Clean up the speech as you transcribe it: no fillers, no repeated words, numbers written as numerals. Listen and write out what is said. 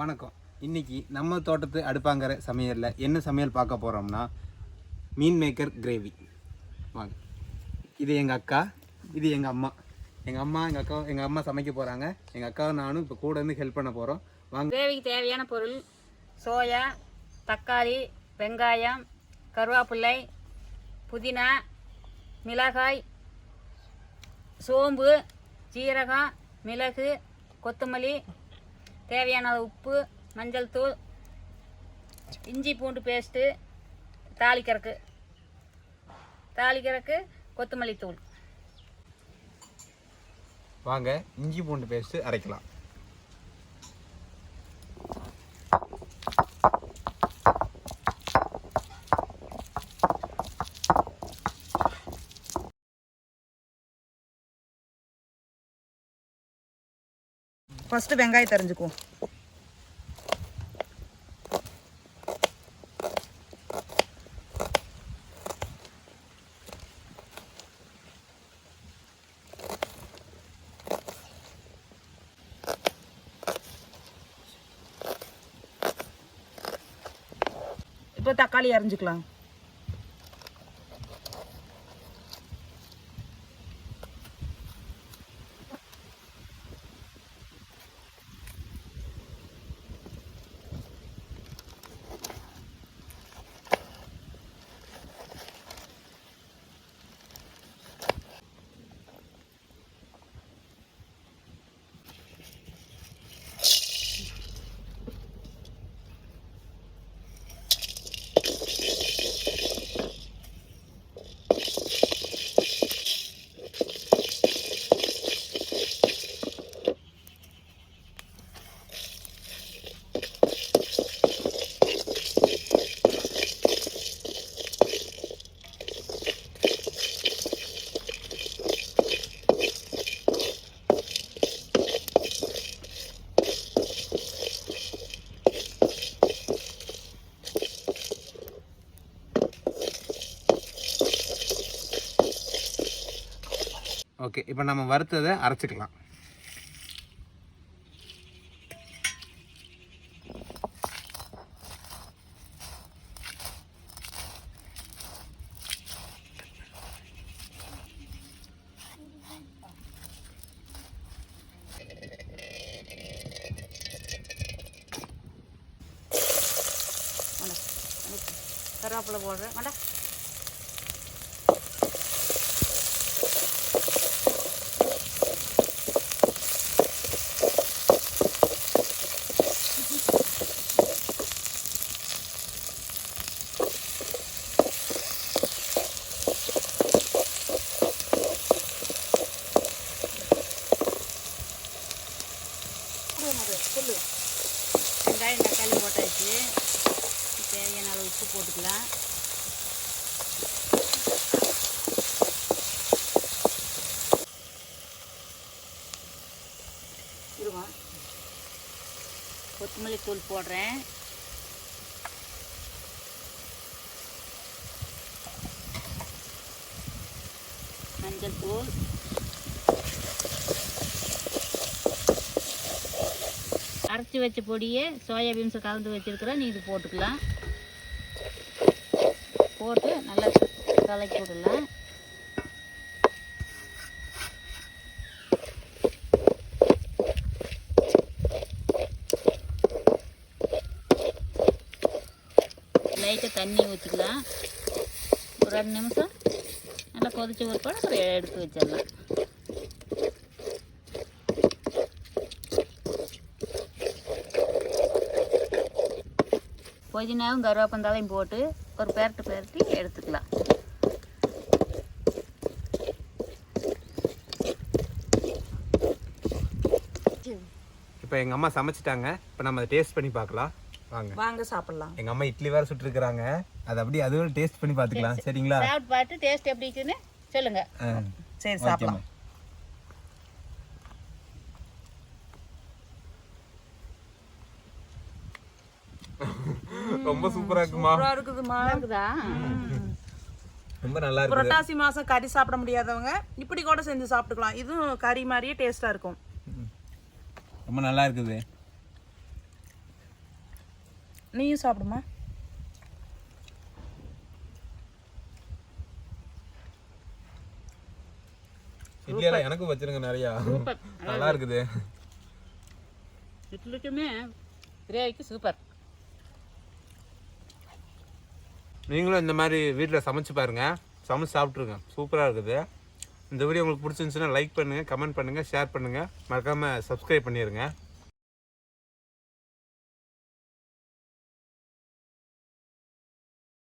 வணக்கம். இன்னைக்கு நம்ம தோட்டத்து அடுப்பாங்கிற சமையலில் என்ன சமையல் பார்க்க போகிறோம்னா மீன் மேக்கர் கிரேவி. வாங்க. இது எங்கள் அக்கா, இது எங்கள் அம்மா. எங்கள் அம்மா சமைக்க போகிறாங்க. எங்கள் அக்காவும் நானும் இப்போ கூட இருந்து ஹெல்ப் பண்ண போகிறோம். வாங்க. கிரேவிக்கு தேவையான பொருள் சோயா, தக்காளி, வெங்காயம், கருவேப்பிள்ளை, புதினா, மிளகாய், சோம்பு, ஜீரகம், மிளகு, கொத்தமல்லி, தேவையான உப்பு, மஞ்சள் தூள், இஞ்சி பூண்டு பேஸ்ட்டு, தாளிக்கிறதுக்கு கொத்தமல்லி தூள். வாங்க இஞ்சி பூண்டு பேஸ்ட்டு அரைக்கலாம். ஃபஸ்ட்டு வெங்காயம் தெரிஞ்சுக்குவோம். இப்போ தக்காளி அரிஞ்சுக்கலாம். ஓகே, இப்போ நம்ம வறுத்ததை அரைச்சிக்கலாம். கருவேப்பிலை போடுறேன். வெங்காயம் தக்காளி போட்டாச்சு. தேவையான அளவு உப்பு போட்டுக்கலாம். கொத்தமல்லி தூள் போடுறேன். மஞ்சள் தூள், அரைச்சி வச்ச பொடியை சோயா பீன்ஸை கலந்து வச்சுருக்கிறேன். நீ இது போட்டுக்கலாம். போட்டு நல்லா கலக்கி விடலாம். லைட்டாக தண்ணி ஊற்றிக்கலாம். ஒரு 2 நிமிஷம் நல்லா கொதிச்ச ஒரு படம் எடுத்து வச்சிடலாம். புதினாவும் கருவேப்பந்தாலையும் போட்டு ஒரு பெரட்டி எடுத்துக்கலாம். இப்போ எங்கள் அம்மா சமைச்சிட்டாங்க. இப்போ நம்ம அதை டேஸ்ட் பண்ணி பார்க்கலாம். வாங்க சாப்பிடலாம். எங்கள் அம்மா இட்லி வேறு சுட்டுருக்குறாங்க. அதை அப்படியே அதுவும் டேஸ்ட் பண்ணி பார்த்துக்கலாம். சரிங்களா? சாப்பிட்டு பார்த்து டேஸ்ட் எப்படி இருக்குன்னு சொல்லுங்க. சரி, சாப்பிடலாம். ரொம்ப சூப்பரா இருக்குமா? சூப்பரா இருக்குதுமா. இருக்குதா? ரொம்ப நல்லா இருக்கு. புரட்டாசி மாசம் கறி சாப்பிட முடியாதவங்க இப்படி கூட செஞ்சு சாப்பிட்டுக்கலாம். இதுவும் கறி மாதிரியே டேஸ்டா இருக்கும். ரொம்ப நல்லா இருக்குது. நீயும் சாப்பிடுமா. இட்லியெல்லாம் எனக்கும் வச்சிருங்க நிறையா. நல்லா இருக்குது. இட்லிக்குமே கிரேவிக்கு சூப்பர். நீங்களும் இந்த மாதிரி வீட்டில் சமைச்சு பாருங்கள், சமைச்சு சாப்பிட்ருங்க, சூப்பராக இருக்குது. இந்த வீடியோ உங்களுக்கு பிடிச்சிருந்துச்சுன்னா லைக் பண்ணுங்கள், கமெண்ட் பண்ணுங்கள், ஷேர் பண்ணுங்கள், மறக்காமல் சப்ஸ்கிரைப் பண்ணிடுங்க.